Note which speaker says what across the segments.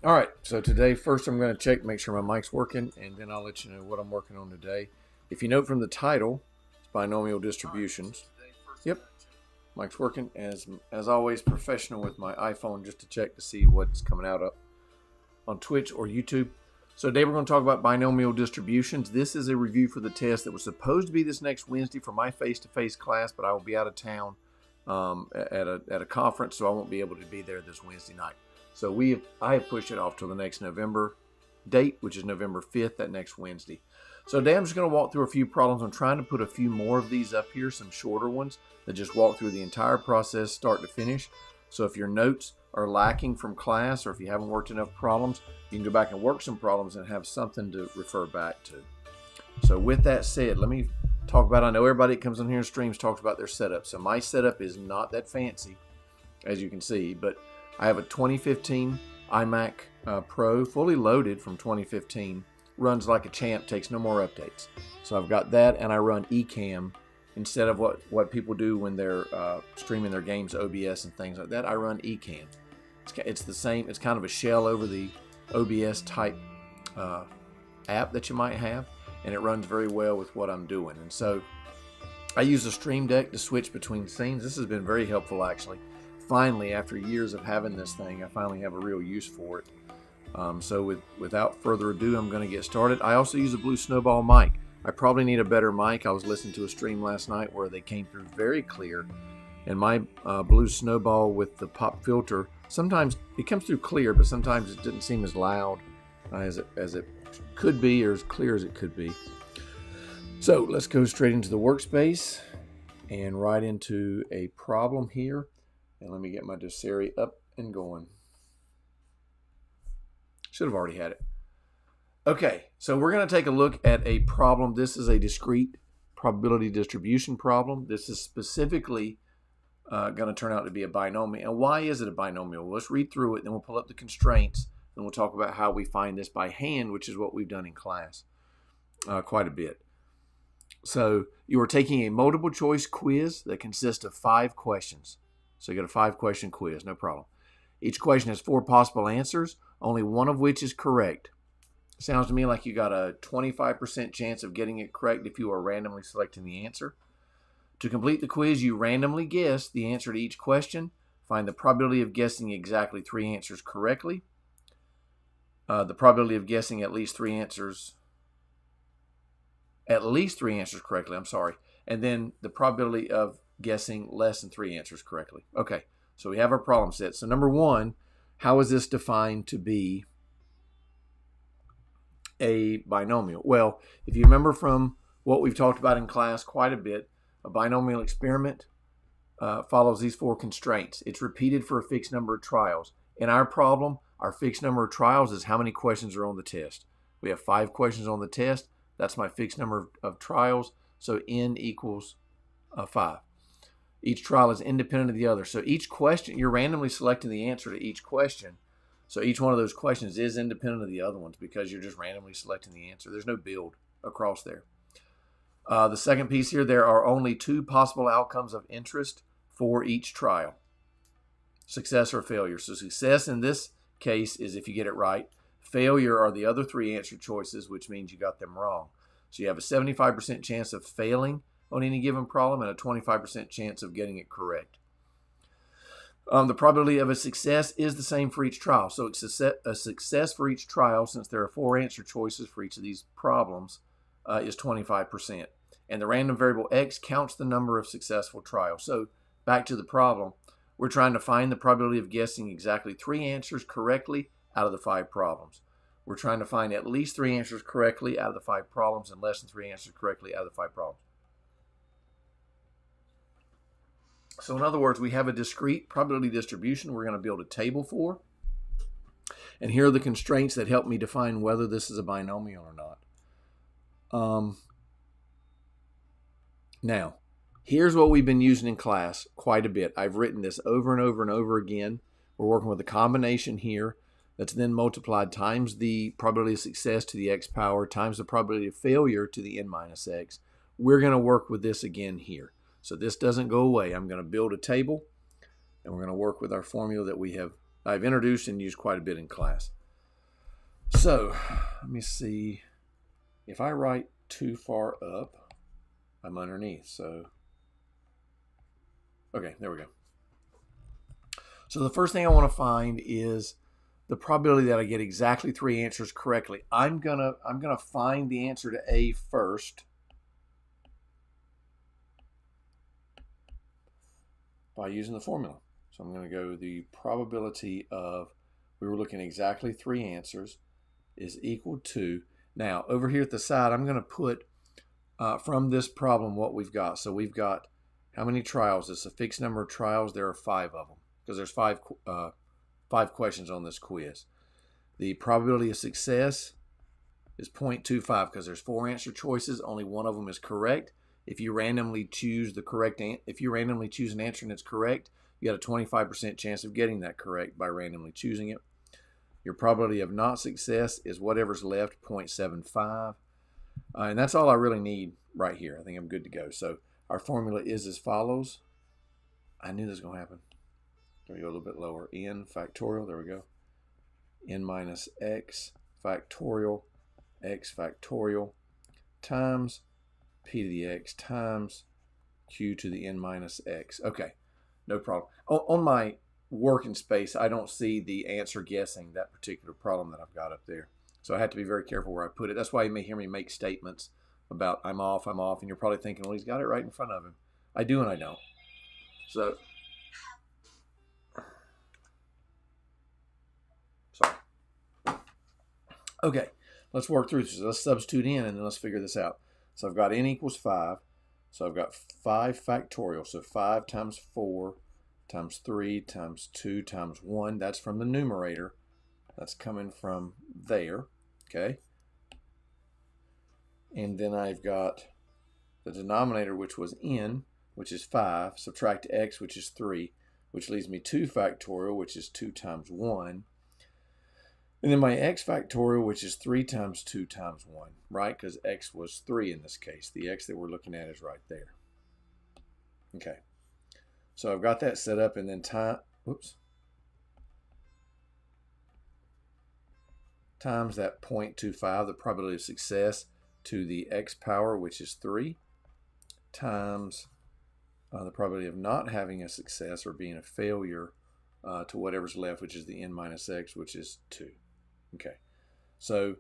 Speaker 1: All right, so today, first I'm going to check, make sure my mic's working, and then I'll let you know what I'm working on today. If you note from the title, it's binomial distributions. Yep, mic's working. As always, professional with my iPhone just to check to see what's coming out on Twitch or YouTube. So today we're going to talk about binomial distributions. This is a review for the test that was supposed to be this next Wednesday for my face-to-face class, but I will be out of town at a conference, so I won't be able to be there this Wednesday night. So I have pushed it off till the next November date, which is November 5th, that next Wednesday. So today I'm just going to walk through a few problems. I'm trying to put a few more of these up here, some shorter ones that just walk through the entire process start to finish. So if your notes are lacking from class, or if you haven't worked enough problems, you can go back and work some problems and have something to refer back to. So with that said, let me talk about, I know everybody that comes on here and streams talks about their setup. So my setup is not that fancy, as you can see, but I have a 2015 iMac Pro, fully loaded from 2015, runs like a champ, takes no more updates. So I've got that, and I run Ecamm instead of what people do when they're streaming their games, OBS and things like that. I run Ecamm. It's the same, it's kind of a shell over the OBS type app that you might have, and it runs very well with what I'm doing. And so I use a Stream Deck to switch between scenes. This has been very helpful, actually. Finally, after years of having this thing, I finally have a real use for it. So without further ado, I'm going to get started. I also use a Blue Snowball mic. I probably need a better mic. I was listening to a stream last night where they came through very clear, and my Blue Snowball with the pop filter, sometimes it comes through clear, but sometimes it didn't seem as loud as it could be, or as clear as it could be. So let's go straight into the workspace and right into a problem here. And let me get my Doceri up and going. Should have already had it. Okay, so we're going to take a look at a problem. This is a discrete probability distribution problem. This is specifically going to turn out to be a binomial. And why is it a binomial? Well, let's read through it, then we'll pull up the constraints, and we'll talk about how we find this by hand, which is what we've done in class quite a bit. So you are taking a multiple choice quiz that consists of 5 questions. So you got a 5-question quiz, no problem. Each question has 4 possible answers, only one of which is correct. Sounds to me like you got a 25% chance of getting it correct if you are randomly selecting the answer. To complete the quiz, you randomly guess the answer to each question. Find the probability of guessing exactly 3 answers correctly. The probability of guessing at least three answers correctly, and then the probability of guessing less than 3 answers correctly. Okay, so we have our problem set. So number 1, how is this defined to be a binomial? Well, if you remember from what we've talked about in class quite a bit, a binomial experiment follows these 4 constraints. It's repeated for a fixed number of trials. In our problem, our fixed number of trials is how many questions are on the test. We have 5 questions on the test. That's my fixed number of trials. So n equals 5. Each trial is independent of the other. So each question, you're randomly selecting the answer to each question. So each one of those questions is independent of the other ones because you're just randomly selecting the answer. There's no build across there. The second piece here, there are only 2 possible outcomes of interest for each trial. Success or failure. So success in this case is if you get it right. Failure are the other 3 answer choices, which means you got them wrong. So you have a 75% chance of failing on any given problem and a 25% chance of getting it correct. The probability of a success is the same for each trial. So it's a success for each trial, since there are 4 answer choices for each of these problems, is 25%. And the random variable x counts the number of successful trials. So back to the problem, we're trying to find the probability of guessing exactly 3 answers correctly out of the 5 problems. We're trying to find at least 3 answers correctly out of the 5 problems and less than 3 answers correctly out of the 5 problems. So in other words, we have a discrete probability distribution we're going to build a table for. And here are the constraints that help me define whether this is a binomial or not. Now, here's what we've been using in class quite a bit. I've written this over and over and over again. We're working with a combination here that's then multiplied times the probability of success to the x power times the probability of failure to the n minus x. We're going to work with this again here. So this doesn't go away. I'm going to build a table, and we're going to work with our formula that I've introduced and used quite a bit in class. So let me see. If I write too far up, I'm underneath. So, okay, there we go. So the first thing I want to find is the probability that I get exactly 3 answers correctly. I'm gonna find the answer to A first by using the formula. So I'm going to go the probability of, we were looking at exactly 3 answers, is equal to, now over here at the side I'm going to put from this problem what we've got. So we've got how many trials? It's a fixed number of trials. There are 5 of them because there's five questions on this quiz. The probability of success is 0.25 because there's 4 answer choices. Only one of them is correct. If you randomly choose an answer and it's correct, you got a 25% chance of getting that correct by randomly choosing it. Your probability of not success is whatever's left, 0.75. And that's all I really need right here. I think I'm good to go. So our formula is as follows. I knew this was going to happen. Let me go a little bit lower. N factorial, there we go. N minus x factorial times p to the x times q to the n minus x. Okay, no problem. On my working space, I don't see the answer guessing that particular problem that I've got up there. So I have to be very careful where I put it. That's why you may hear me make statements about I'm off, and you're probably thinking, well, he's got it right in front of him. I do and I don't. So, sorry. Okay, let's work through this. Let's substitute in and then let's figure this out. So I've got n equals 5. So I've got 5 factorial. So 5 times 4 times 3 times 2 times 1. That's from the numerator. That's coming from there. Okay. And then I've got the denominator, which was n, which is 5. Subtract x, which is 3, which leaves me 2 factorial, which is 2 times 1. And then my x factorial, which is 3 times 2 times 1, right? Because x was 3 in this case. The x that we're looking at is right there. Okay. So I've got that set up, and then times that 0.25, the probability of success, to the x power, which is 3, times the probability of not having a success or being a failure to whatever's left, which is the n minus x, which is 2. Okay, so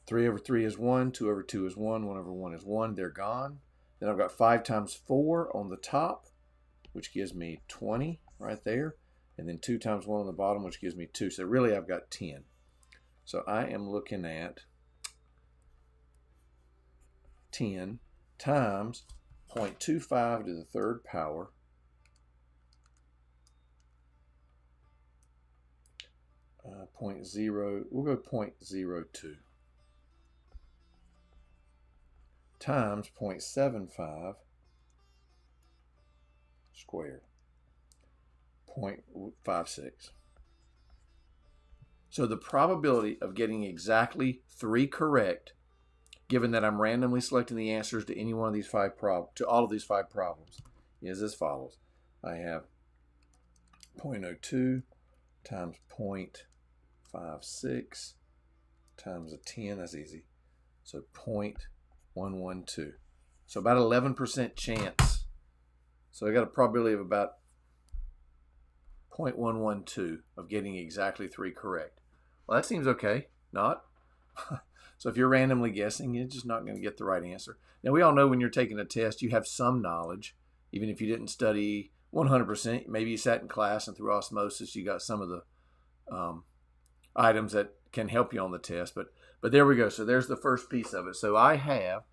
Speaker 1: 3 over 3 is 1, 2 over 2 is 1, 1 over 1 is 1. They're gone. Then I've got 5 times 4 on the top, which gives me 20 right there. And then 2 times 1 on the bottom, which gives me 2. So really I've got 10. So I am looking at 10 times 0.25 to the 3rd power we'll go 0.02 times 0.75 squared, 0.56. So the probability of getting exactly 3 correct, given that I'm randomly selecting the answers to any one of these 5 problems, to all of these 5 problems, is as follows. I have 0.02 times 0.56 times a 10, that's easy. So 0.112. So about 11% chance. So I got a probability of about 0.112 of getting exactly 3 correct. Well, that seems okay. Not. So if you're randomly guessing, you're just not going to get the right answer. Now, we all know when you're taking a test, you have some knowledge, even if you didn't study 100%. Maybe you sat in class and through osmosis, you got some of the items that can help you on the test. But there we go. So there's the first piece of it. So I have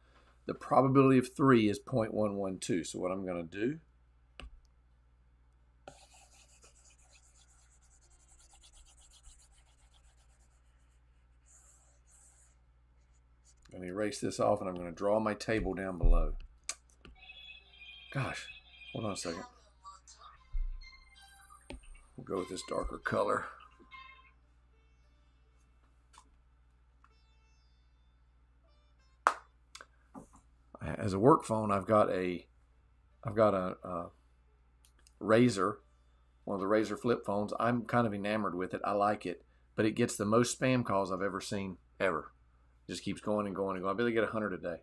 Speaker 1: the probability of 3 is 0.112. So what I'm going to do, I'm going to erase this off, and I'm going to draw my table down below. Gosh, hold on a second. We'll go with this darker color. As a work phone, I've got a Razor, one of the Razor flip phones. I'm kind of enamored with it. I like it. but it gets the most spam calls I've ever seen, ever. It just keeps going and going and going. I bet they get 100 a day.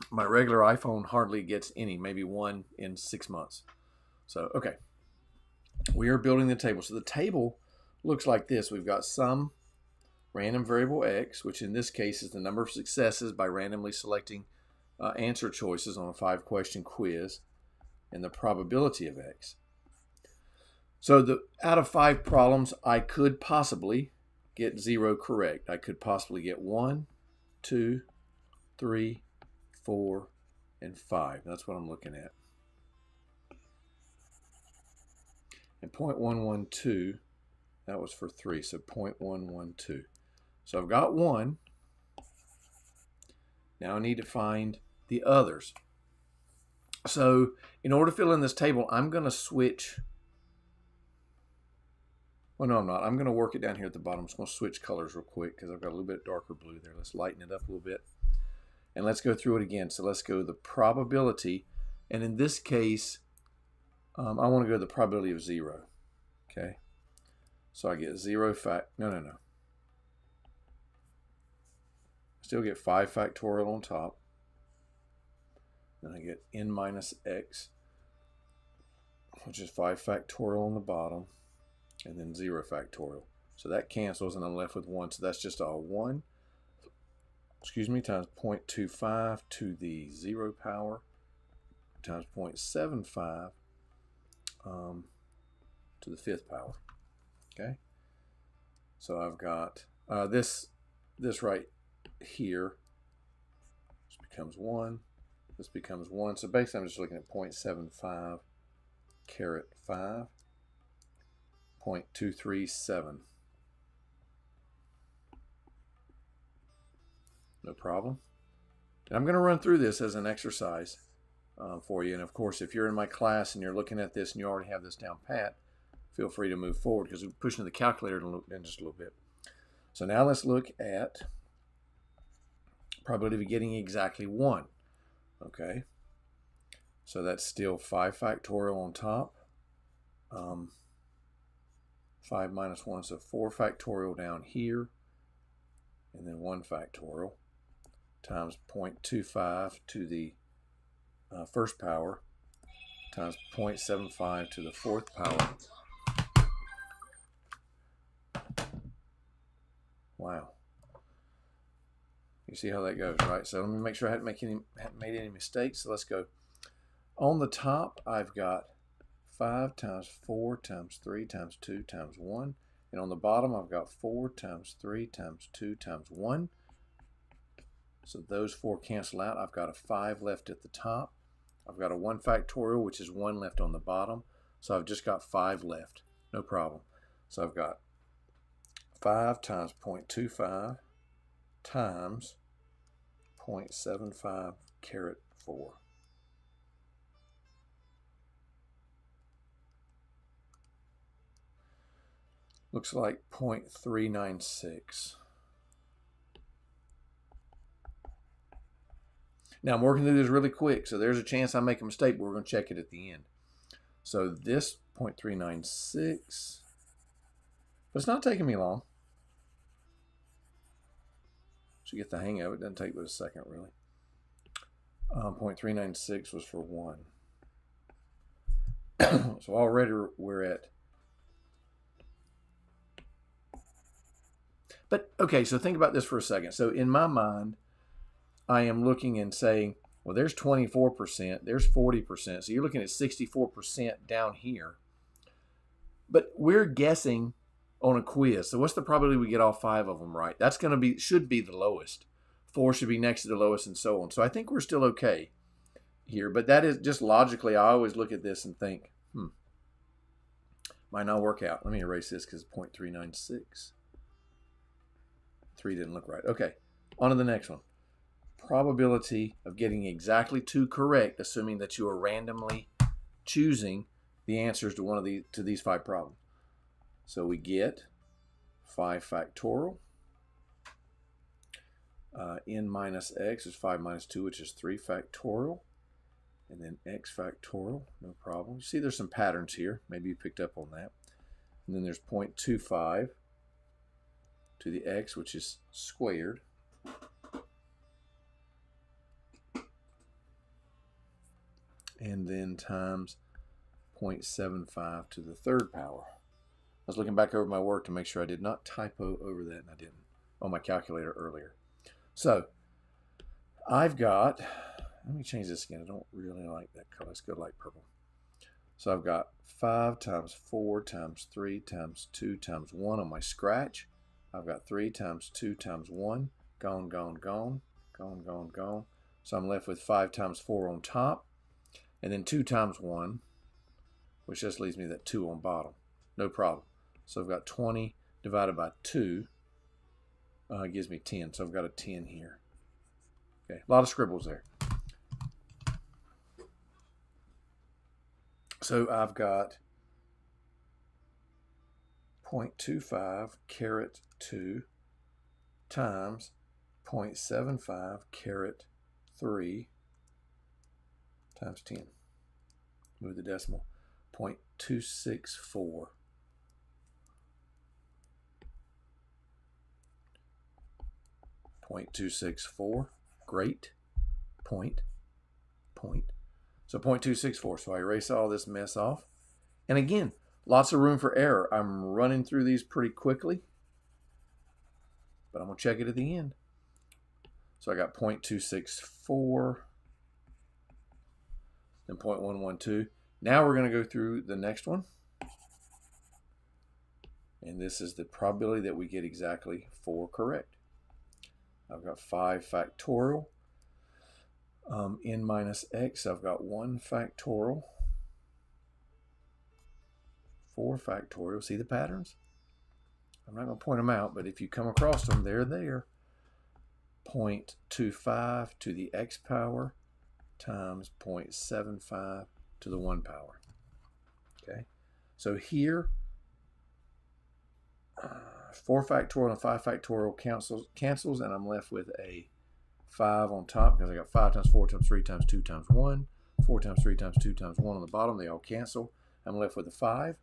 Speaker 1: My regular iPhone hardly gets any, maybe one in 6 months. So, okay. We are building the table. So the table looks like this. We've got some random variable x, which in this case is the number of successes by randomly selecting answer choices on a 5-question quiz, and the probability of x. So out of 5 problems, I could possibly get 0 correct. I could possibly get 1, 2, 3, 4, and 5. That's what I'm looking at. And 0.112, that was for 3, so 0.112. So I've got 1. Now I need to find the others. So in order to fill in this table, I'm going to switch. Well, no, I'm not. I'm going to work it down here at the bottom. I'm just going to switch colors real quick because I've got a little bit darker blue there. Let's lighten it up a little bit. And let's go through it again. So let's go the probability. And in this case, I want to go to the probability of 0. Okay. So I get 0 no. Still get 5 factorial on top. Then I get n minus x, which is 5 factorial on the bottom, and then 0 factorial. So that cancels, and I'm left with 1. So that's just all 1, times 0.25 to the 0 power times 0.75 to the 5th power. Okay. So I've got this right here. This becomes 1. This becomes 1. So basically I'm just looking at 0.75 caret 5, 0.237. No problem. And I'm going to run through this as an exercise for you. And of course, if you're in my class and you're looking at this and you already have this down pat, feel free to move forward because we're pushing the calculator in just a little bit. So now let's look at probability of getting exactly 1. Okay, so that's still 5 factorial on top, 5 minus 1, so 4 factorial down here, and then 1 factorial times 0.25 to the 1st power times 0.75 to the 4th power. Wow. You see how that goes, right? So let me make sure I hadn't made any mistakes. So let's go. On the top, I've got 5 times 4 times 3 times 2 times 1. And on the bottom, I've got 4 times 3 times 2 times 1. So those 4 cancel out. I've got a 5 left at the top. I've got a 1 factorial, which is 1 left on the bottom. So I've just got 5 left. No problem. So I've got 5 times 0.25 times 0.75 caret 4. Looks like 0.396. Now I'm working through this really quick, so there's a chance I make a mistake, but we're going to check it at the end. So this 0.396, but it's not taking me long. To get the hang of it, doesn't take but a second really. 0.396 was for 1. So already we're at. But okay, so think about this for a second. So in my mind, I am looking and saying, well, there's 24%, there's 40%. So you're looking at 64% down here. But we're guessing on a quiz. So what's the probability we get all 5 of them right? That's going to be, should be the lowest. 4 should be next to the lowest and so on. So I think we're still okay here. But that is just logically, I always look at this and think, might not work out. Let me erase this because 0.396. 3 didn't look right. Okay, on to the next one. Probability of getting exactly 2 correct, assuming that you are randomly choosing the answers to these 5 problems. So we get 5 factorial. N minus x is 5 minus 2, which is 3 factorial. And then x factorial, no problem. You see there's some patterns here. Maybe you picked up on that. And then there's 0.25 to the x, which is squared. And then times 0.75 to the third power. I was looking back over my work to make sure I did not typo over that, and I didn't on my calculator earlier. So I've got, let me change this again. I don't really like that color. Let's go light purple. So I've got 5 times 4 times 3 times 2 times 1 on my scratch. I've got 3 times 2 times 1. Gone, gone, gone. Gone, gone, gone. So I'm left with 5 times 4 on top. And then 2 times 1, which just leaves me that 2 on bottom. No problem. So I've got 20 divided by 2. Gives me 10. So I've got a 10 here. Okay, a lot of scribbles there. So I've got 0.25 caret 2 times 0.75 caret 3 times 10. Move the decimal. 0.264. 0.264. Great. Point. So 0.264. So I erase all this mess off. And again, lots of room for error. I'm running through these pretty quickly, but I'm going to check it at the end. So I got 0.264, then 0.112. Now we're going to go through the next one. And this is the probability that we get exactly 4 correct. I've got 5 factorial. N minus x, I've got 1 factorial. 4 factorial. See the patterns? I'm not going to point them out, but if you come across them, they're there. 0.25 to the x power times 0.75 to the 1 power. Okay, so here 4 factorial and 5 factorial cancels, and I'm left with a 5 on top because I got 5 times 4 times 3 times 2 times 1. 4 times 3 times 2 times 1 on the bottom. They all cancel. I'm left with a 5.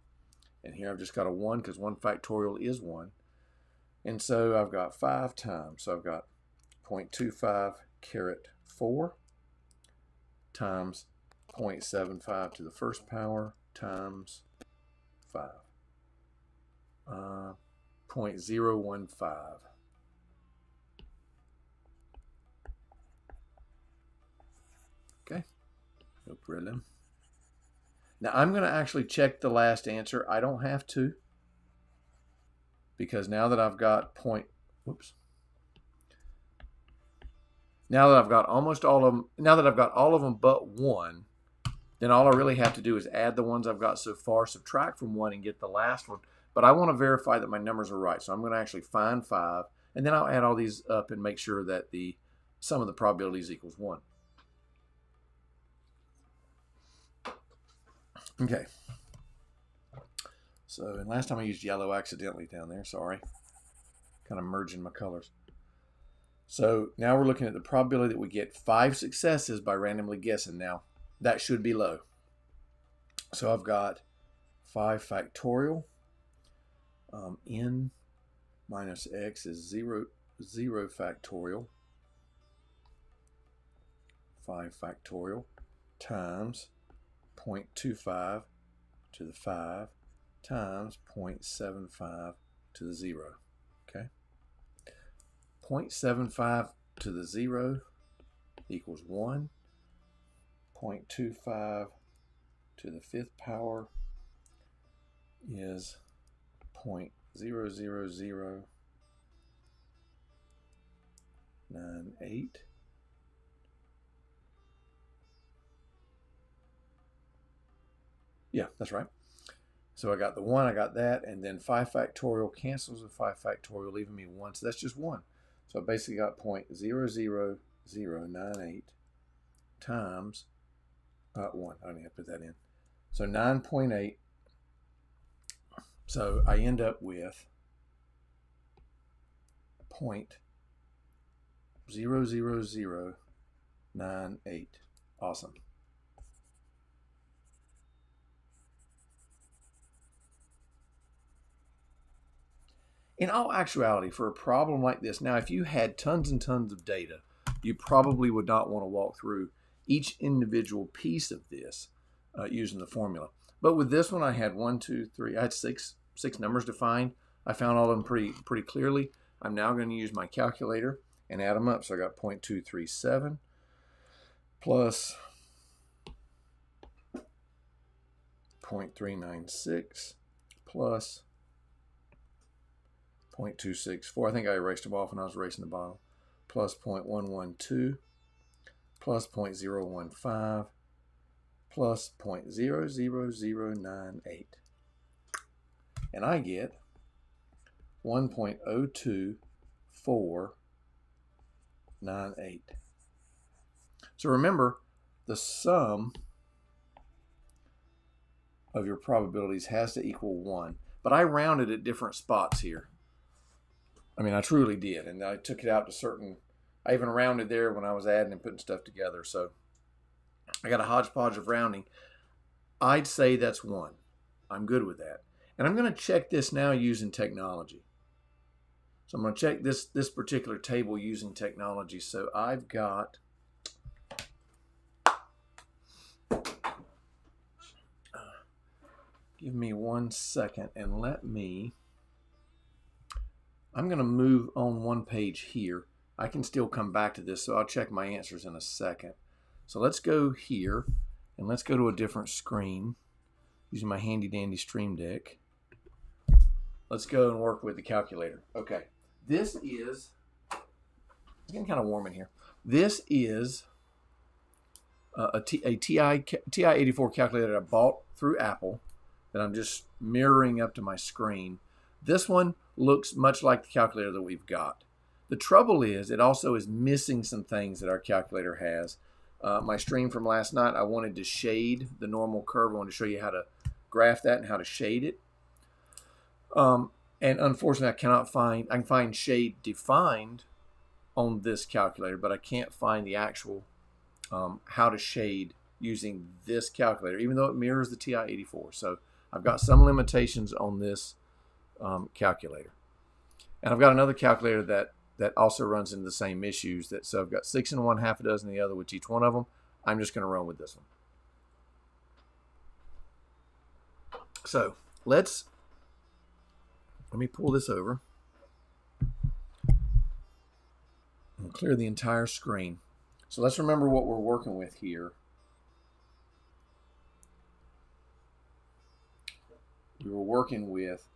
Speaker 1: And here I've just got a 1 because 1 factorial is 1. And so I've got 5 times. So I've got 0.25 caret 4 times 0.75 to the first power times 5. 0.015. Okay, no problem. Now I'm going to actually check the last answer. I don't have to, because now that I've got now that I've got almost all of them, now that I've got all of them but 1, then all I really have to do is add the ones I've got so far, subtract from 1, and get the last one. But I want to verify that my numbers are right, so I'm going to actually find 5, and then I'll add all these up and make sure that the sum of the probabilities equals 1. Okay, so and last time I used yellow accidentally down there, sorry. Kind of merging my colors. So now we're looking at the probability that we get 5 successes by randomly guessing. Now that should be low. So I've got 5 factorial. N minus x is 0 factorial. 5 factorial times 0.25 to the 5 times 0.75 to the 0. Okay. 0.75 to the 0 equals 1. 0.25 to the 5th power is 0.00098. Yeah, that's right. So I got the 1, I got that, and then 5 factorial cancels with 5 factorial, leaving me 1. So that's just 1. So I basically got 0.00098 times 1. I don't need to put that in. So 9.8. So I end up with 0.00098. Awesome. In all actuality, for a problem like this, now if you had tons and tons of data, you probably would not want to walk through each individual piece of this using the formula. But with this one, I had I had six numbers defined. I found all of them pretty clearly. I'm now going to use my calculator and add them up. So I got 0.237 plus 0.396 plus 0.264. I think I erased them off when I was erasing the bottom. Plus 0.112 plus 0.015 plus 0.00098. And I get 1.02498. So remember, the sum of your probabilities has to equal 1. But I rounded at different spots here. I mean, I truly did. And I took it out to certain, I even rounded there when I was adding and putting stuff together. So I got a hodgepodge of rounding. I'd say that's 1. I'm good with that. And I'm going to check this now using technology. So I'm going to check this particular table using technology. So I've got give me 1 second and I'm going to move on one page here. I can still come back to this, so I'll check my answers in a second. So let's go here and let's go to a different screen using my handy dandy Stream Deck. Let's go and work with the calculator. Okay, this is, it's getting kind of warm in here. This is a TI-84 calculator I bought through Apple that I'm just mirroring up to my screen. This one looks much like the calculator that we've got. The trouble is it also is missing some things that our calculator has. My stream from last night, I wanted to shade the normal curve. I wanted to show you how to graph that and how to shade it. And unfortunately, I can find shade defined on this calculator, but I can't find the actual how to shade using this calculator, even though it mirrors the TI-84. So I've got some limitations on this calculator. And I've got another calculator that also runs into the same issues. So I've got 6 in one, half a dozen in the other with each one of them. I'm just going to run with this one. So let me pull this over and clear the entire screen. So let's remember what we're working with here. We were working with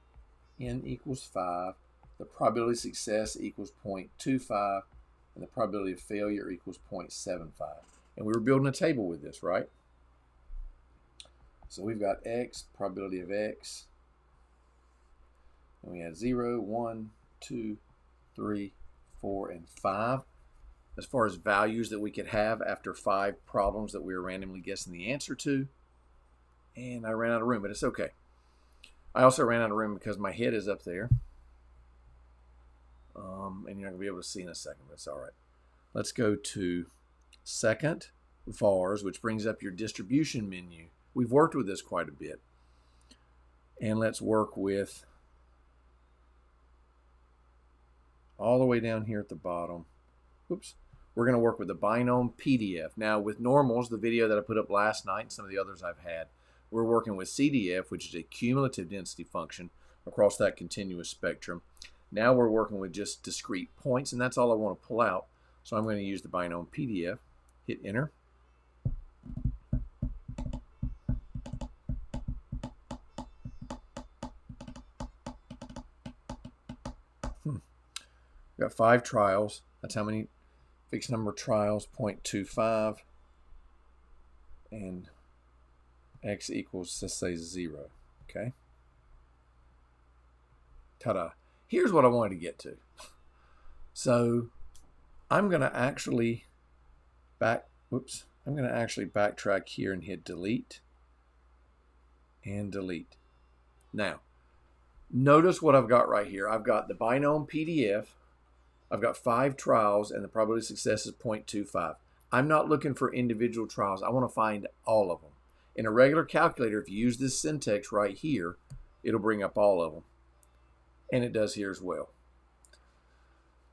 Speaker 1: n equals 5, the probability of success equals 0.25, and the probability of failure equals 0.75. And we were building a table with this, right? So we've got x, probability of x, and we had 0, 1, 2, 3, 4, and 5. As far as values that we could have after 5 problems that we were randomly guessing the answer to. And I ran out of room, but it's okay. I also ran out of room because my head is up there. And you're not going to be able to see in a second, but it's all right. Let's go to second vars, which brings up your distribution menu. We've worked with this quite a bit. And let's work with all the way down here at the bottom. Oops. We're going to work with the Binomial PDF. Now with normals, the video that I put up last night and some of the others I've had, we're working with CDF, which is a cumulative density function across that continuous spectrum. Now we're working with just discrete points, and that's all I want to pull out. So I'm going to use the Binomial PDF, hit enter. We've got 5 trials. That's how many fixed number trials, 0.25. And x equals, let's say, 0. Okay. Ta-da. Here's what I wanted to get to. So I'm going to actually backtrack here and hit delete and delete. Now, notice what I've got right here. I've got the Binomial PDF. I've got 5 trials, and the probability of success is 0.25. I'm not looking for individual trials. I want to find all of them. In a regular calculator, if you use this syntax right here, it'll bring up all of them. and it does here as well.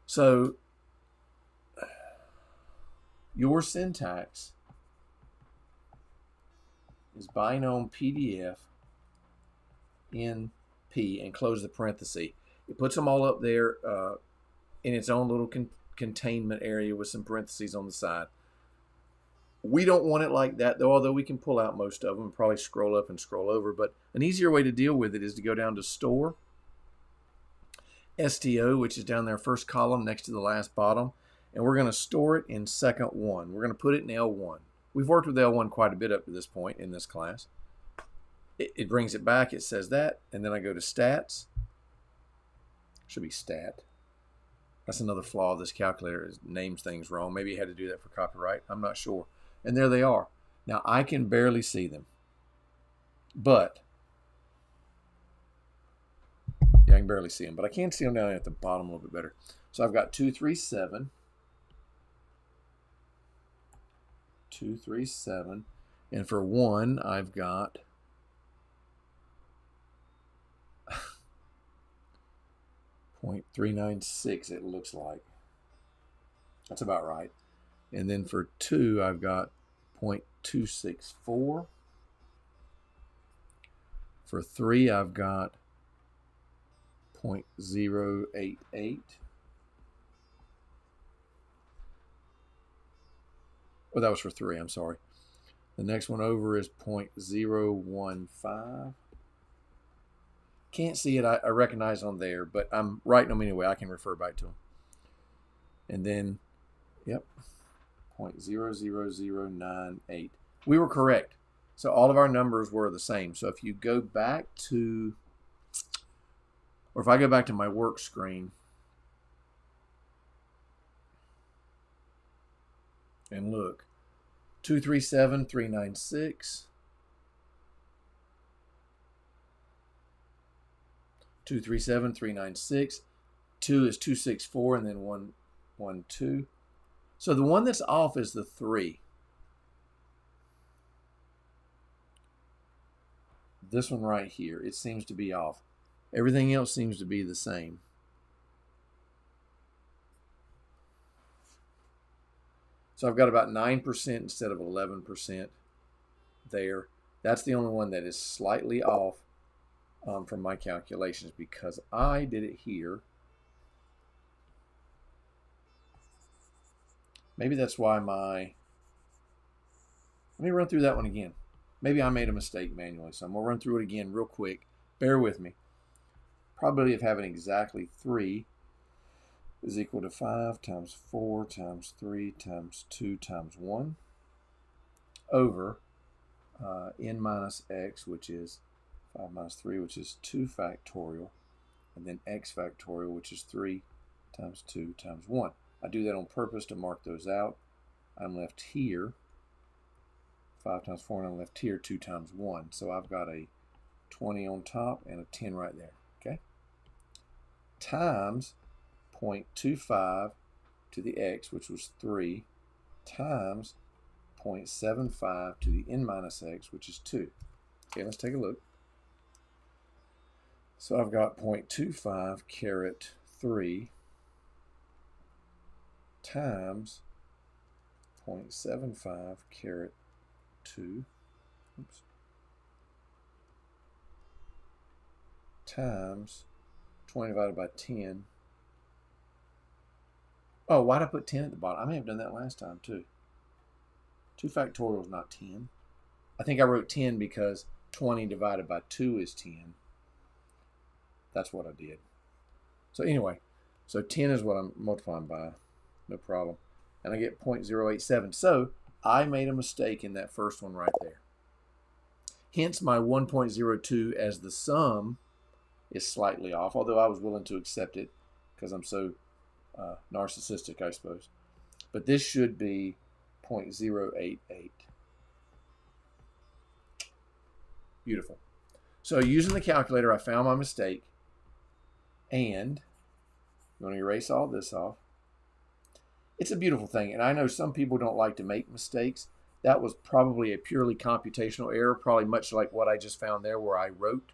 Speaker 1: So your syntax is binom PDF in P and close the parenthesis. It puts them all up there in its own little containment area with some parentheses on the side. We don't want it like that, though, although we can pull out most of them and probably scroll up and scroll over. But an easier way to deal with it is to go down to Store, STO, which is down there, first column next to the last bottom, and we're going to store it in second one. We're going to put it in L1. We've worked with L1 quite a bit up to this point in this class. It brings it back. It says that, and then I go to Stats. Should be Stat. That's another flaw of this calculator. It names things wrong. Maybe it had to do that for copyright. I'm not sure. And there they are. Now, I can barely see them. But, yeah, I can barely see them. But I can see them down at the bottom a little bit better. So I've got 237. 237. And for 1, I've got 0.396, it looks like. That's about right. And then for 2, I've got 0.264. For 3, I've got 0.088. Oh, that was for 3, I'm sorry. The next one over is 0.015. Can't see it, I recognize them there, but I'm writing them anyway. I can refer back to them. And then, yep, 0.00098. We were correct. So all of our numbers were the same. So if you go back to, or if I go back to my work screen and look, 237,396. 237,396. 2 is 264, and then 112. So the one that's off is the 3. This one right here, it seems to be off. Everything else seems to be the same. So I've got about 9% instead of 11% there. That's the only one that is slightly off from my calculations because I did it here. Maybe that's why let me run through that one again. Maybe I made a mistake manually, so I'm going to run through it again real quick. Bear with me. Probability of having exactly 3 is equal to 5 times 4 times 3 times 2 times 1 over n minus x, which is 5 minus 3, which is 2 factorial, and then x factorial, which is 3 times 2 times 1. I do that on purpose to mark those out. I'm left here 5 times 4, and I'm left here 2 times 1. So I've got a 20 on top and a 10 right there. Okay? Times 0.25 to the x, which was 3, times 0.75 to the n minus x, which is 2. Okay, let's take a look. So I've got 0.25 caret 3 times 0.75 caret 2, oops, times 20 divided by 10. Oh, why did I put 10 at the bottom? I may have done that last time too. 2 factorial is not 10. I think I wrote 10 because 20 divided by 2 is 10. That's what I did. So anyway, so 10 is what I'm multiplying by. No problem. And I get 0.087. So I made a mistake in that first one right there. Hence my 1.02 as the sum is slightly off, although I was willing to accept it because I'm so narcissistic, I suppose. But this should be 0.088. Beautiful. So using the calculator, I found my mistake. And I'm going to erase all this off. It's a beautiful thing. And I know some people don't like to make mistakes. That was probably a purely computational error, probably much like what I just found there where I wrote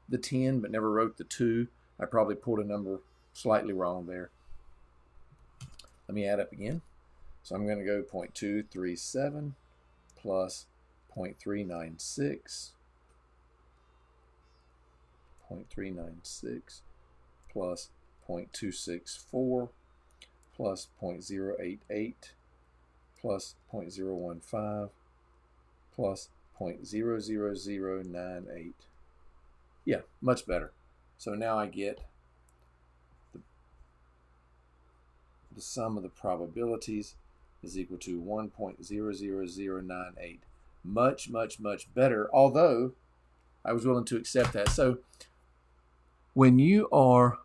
Speaker 1: the 10 but never wrote the 2. I probably pulled a number slightly wrong there. Let me add up again. So I'm going to go 0.237 plus 0.396, 0.396 plus 0.264 plus 0.088 plus 0.015 plus 0.00098. Yeah, much better. So now I get the sum of the probabilities is equal to 1.00098. Much, much, much better, although I was willing to accept that. So when you are,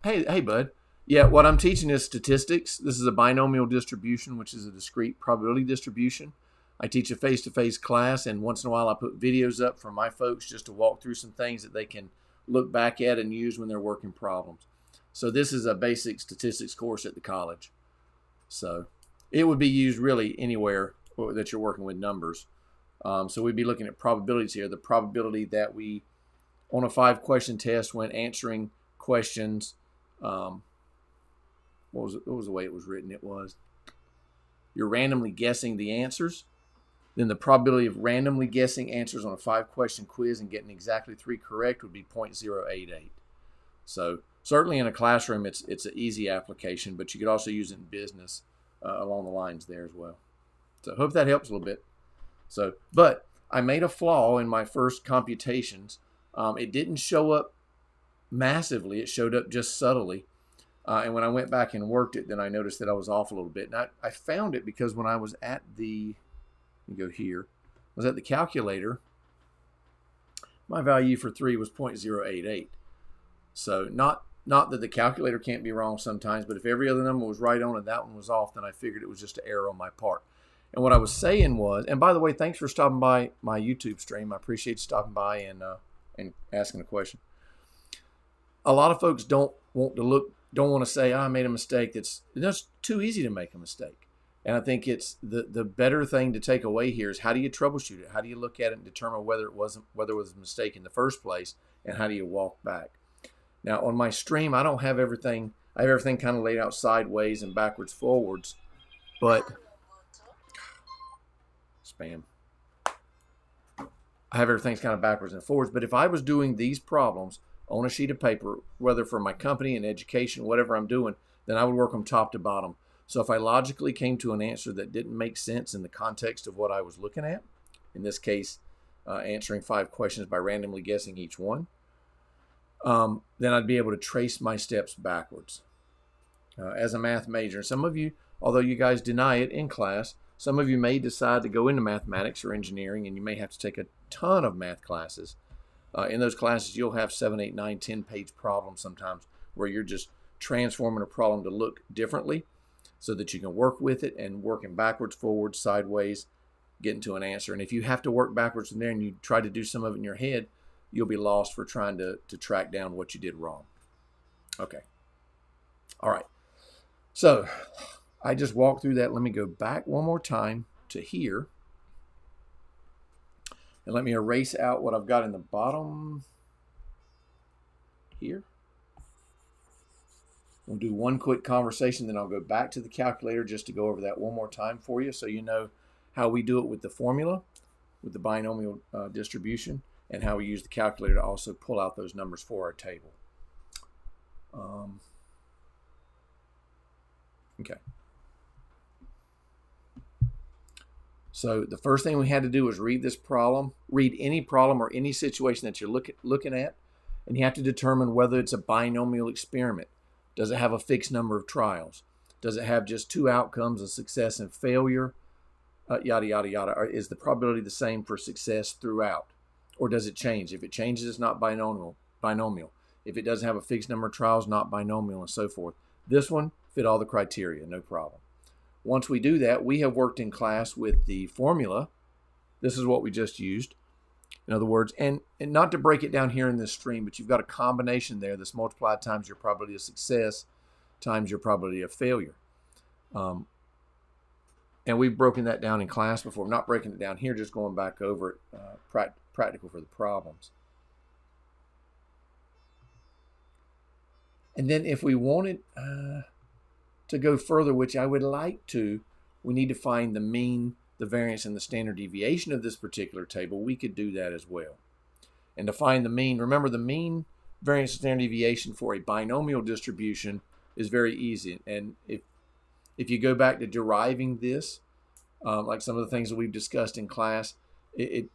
Speaker 1: hey bud, yeah, what I'm teaching is statistics. This is a binomial distribution, which is a discrete probability distribution. I teach a face-to-face class, and once in a while I put videos up for my folks just to walk through some things that they can look back at and use when they're working problems. So this is a basic statistics course at the college. So it would be used really anywhere that you're working with numbers. So we'd be looking at probabilities here. The probability that we, on a 5-question test, when answering questions, what was the way it was written? It was, you're randomly guessing the answers. Then the probability of randomly guessing answers on a 5-question quiz and getting exactly 3 correct would be 0.088. So certainly in a classroom, it's an easy application, but you could also use it in business along the lines there as well. So I hope that helps a little bit. So, but I made a flaw in my first computations. It didn't show up massively. It showed up just subtly. And when I went back and worked it, then I noticed that I was off a little bit. And I found it because when I was at the, let me go here, I was at the calculator, my value for 3 was 0.088. So not that the calculator can't be wrong sometimes, but if every other number was right on and that one was off, then I figured it was just an error on my part. And what I was saying was, and by the way, thanks for stopping by my YouTube stream. I appreciate you stopping by and asking a question. A lot of folks don't want to say, I made a mistake. It's just too easy to make a mistake. And I think it's the better thing to take away here is how do you troubleshoot it? How do you look at it and determine whether it was a mistake in the first place, and how do you walk back? Now on my stream, I don't have everything. I have everything kind of laid out sideways and backwards forwards, but spam. I have everything kind of backwards and forwards. But if I was doing these problems on a sheet of paper, whether for my company and education, whatever I'm doing, then I would work them top to bottom. So if I logically came to an answer that didn't make sense in the context of what I was looking at, in this case, answering 5 questions by randomly guessing each one, then I'd be able to trace my steps backwards. As a math major, some of you, although you guys deny it in class, some of you may decide to go into mathematics or engineering, and you may have to take a ton of math classes. In those classes, you'll have 7, 8, 9, 10-page problems sometimes where you're just transforming a problem to look differently so that you can work with it and working backwards, forwards, sideways, getting to an answer. And if you have to work backwards from there and you try to do some of it in your head, you'll be lost for trying to track down what you did wrong. Okay. All right. So I just walked through that. Let me go back one more time to here. And let me erase out what I've got in the bottom here. We'll do one quick conversation, then I'll go back to the calculator just to go over that one more time for you so you know how we do it with the formula, with the binomial distribution, and how we use the calculator to also pull out those numbers for our table. Okay. So the first thing we had to do was read this problem, read any problem or any situation that you're looking at, and you have to determine whether it's a binomial experiment. Does it have a fixed number of trials? Does it have just 2 outcomes, a success and failure? Yada, yada, yada. Is the probability the same for success throughout? Or does it change? If it changes, it's not binomial. If it doesn't have a fixed number of trials, not binomial, and so forth. This one fit all the criteria, no problem. Once we do that, we have worked in class with the formula. This is what we just used. In other words, and not to break it down here in this stream, but you've got a combination there that's multiplied times your probability of success times your probability of failure. And we've broken that down in class before. I'm not breaking it down here, just going back over it, practical for the problems. And then if we wanted to go further, which I would like to, we need to find the mean, the variance, and the standard deviation of this particular table. We could do that as well. And to find the mean, remember the mean, variance, and standard deviation for a binomial distribution is very easy. And if you go back to deriving this, like some of the things that we've discussed in class, it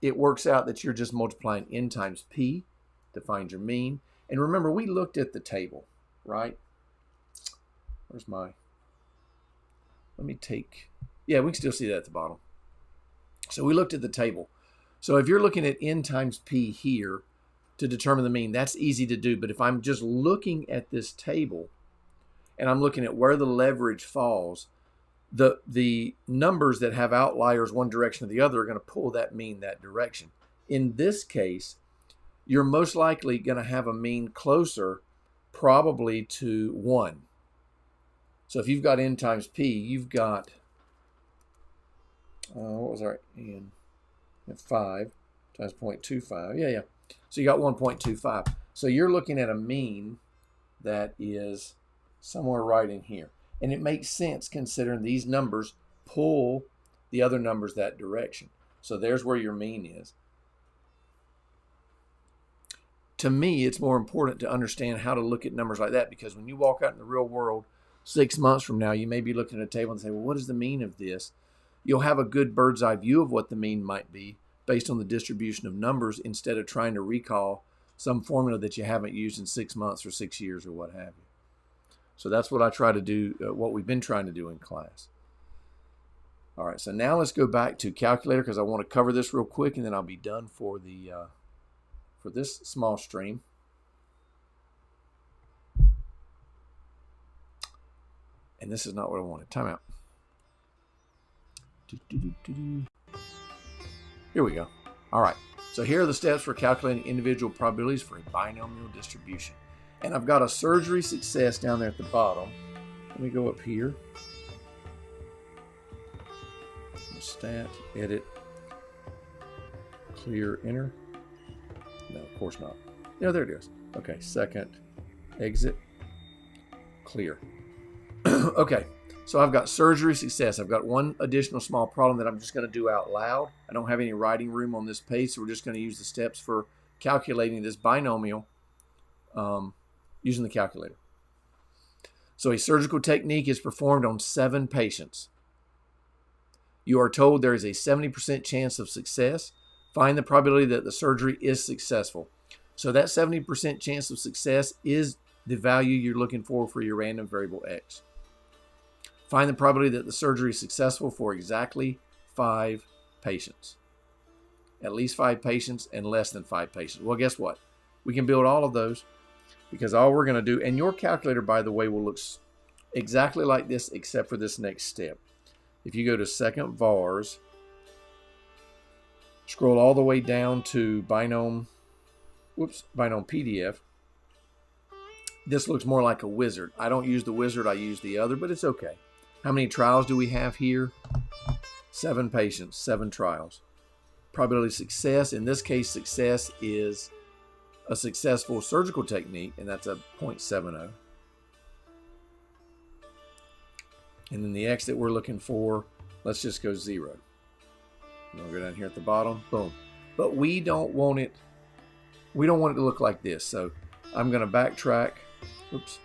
Speaker 1: works out that you're just multiplying n times p to find your mean. And remember, we looked at the table, right? Where's my, let me take, yeah, we can still see that at the bottom. So we looked at the table. So if you're looking at n times p here to determine the mean, that's easy to do. But if I'm just looking at this table and I'm looking at where the leverage falls, the numbers that have outliers one direction or the other are going to pull that mean that direction. In this case, you're most likely going to have a mean closer probably to 1. So if you've got n times p, you've got, what was our n? 5 times 0.25. Yeah. So you got 1.25. So you're looking at a mean that is somewhere right in here. And it makes sense considering these numbers pull the other numbers that direction. So there's where your mean is. To me, it's more important to understand how to look at numbers like that, because when you walk out in the real world 6 months from now, you may be looking at a table and say, well, what is the mean of this? You'll have a good bird's eye view of what the mean might be based on the distribution of numbers instead of trying to recall some formula that you haven't used in 6 months or 6 years or what have you. So that's what I try to do, what we've been trying to do in class. All right, so now let's go back to calculator because I want to cover this real quick and then I'll be done for the for this small stream. And this is not what I wanted. Time out. Here we go. All right, so here are the steps for calculating individual probabilities for a binomial distribution. And I've got a surgery success down there at the bottom. Let me go up here. Stat, edit, clear, enter. No, of course not. Yeah, there it is. Okay, second, exit, clear. Okay, so I've got surgery success. I've got one additional small problem that I'm just going to do out loud. I don't have any writing room on this page, so we're just going to use the steps for calculating this binomial using the calculator. So a surgical technique is performed on 7 patients. You are told there is a 70% chance of success. Find the probability that the surgery is successful. So that 70% chance of success is the value you're looking for your random variable x. Find the probability that the surgery is successful for exactly 5 patients. At least 5 patients and less than 5 patients. Well, guess what? We can build all of those because all we're going to do, and your calculator, by the way, will look exactly like this except for this next step. If you go to second vars, scroll all the way down to binom PDF. This looks more like a wizard. I don't use the wizard, I use the other, but it's okay. How many trials do we have here? 7 patients, 7 trials. Probability of success, in this case, success is a successful surgical technique, and that's a 0.70. And then the x that we're looking for, let's just go 0. And we'll go down here at the bottom, boom. But we don't want it to look like this. So I'm going to backtrack. Oops.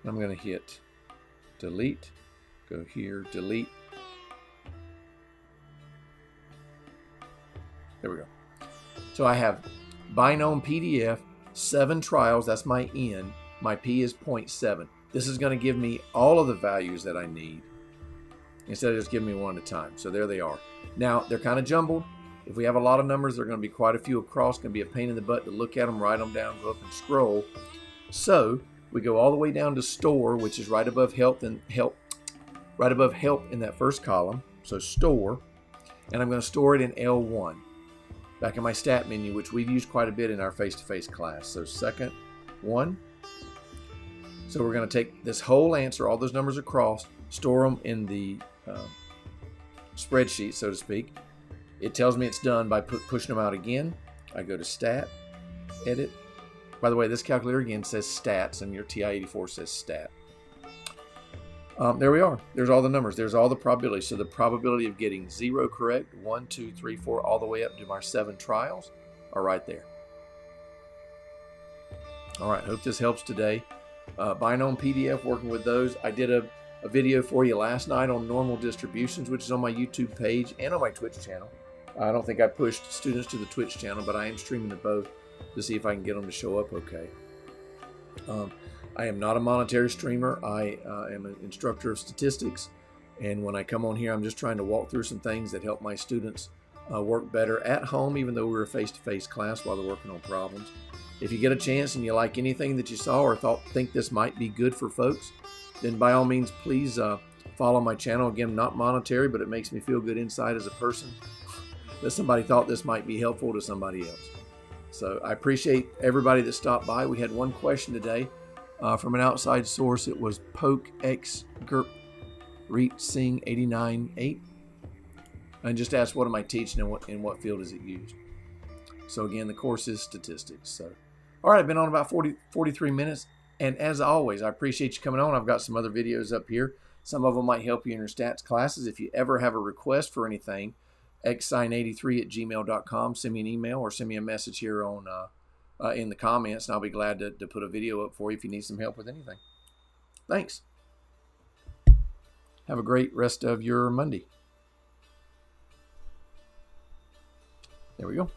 Speaker 1: I'm going to hit delete. Go here, delete. There we go. So I have binom PDF, 7 trials, that's my n. My p is 0.7. This is going to give me all of the values that I need instead of just giving me one at a time. So there they are. Now, they're kind of jumbled. If we have a lot of numbers, there are going to be quite a few across. It's going to be a pain in the butt to look at them, write them down, go up and scroll. So we go all the way down to store, which is right above help in that first column. So store, and I'm going to store it in L1. Back in my stat menu, which we've used quite a bit in our face-to-face class. So second one. So we're going to take this whole answer, all those numbers across, store them in the spreadsheet, so to speak. It tells me it's done by pushing them out again. I go to stat, edit, By the way, this calculator again says stats, and your TI-84 says stat. There we are. There's all the numbers. There's all the probabilities. So the probability of getting 0 correct, 1, 2, 3, 4, all the way up to my 7 trials are right there. All right, hope this helps today. Binomial PDF, working with those. I did a video for you last night on normal distributions, which is on my YouTube page and on my Twitch channel. I don't think I pushed students to the Twitch channel, but I am streaming to both to see if I can get them to show up okay. I am not a monetary streamer. I am an instructor of statistics, and when I come on here, I'm just trying to walk through some things that help my students work better at home, even though we're a face-to-face class while they're working on problems. If you get a chance and you like anything that you saw or think this might be good for folks, then by all means, please follow my channel. Again, not monetary, but it makes me feel good inside as a person that somebody thought this might be helpful to somebody else. So I appreciate everybody that stopped by. We had one question today from an outside source. It was Poke X Gerp Reet Sing 89.8, and just asked, what am I teaching and in what field is it used? So again, the course is statistics. So, all right, I've been on about 43 minutes. And as always, I appreciate you coming on. I've got some other videos up here. Some of them might help you in your stats classes. If you ever have a request for anything, xsign83@gmail.com. Send me an email or send me a message here on in the comments, and I'll be glad to put a video up for you if you need some help with anything. Thanks. Have a great rest of your Monday. There we go.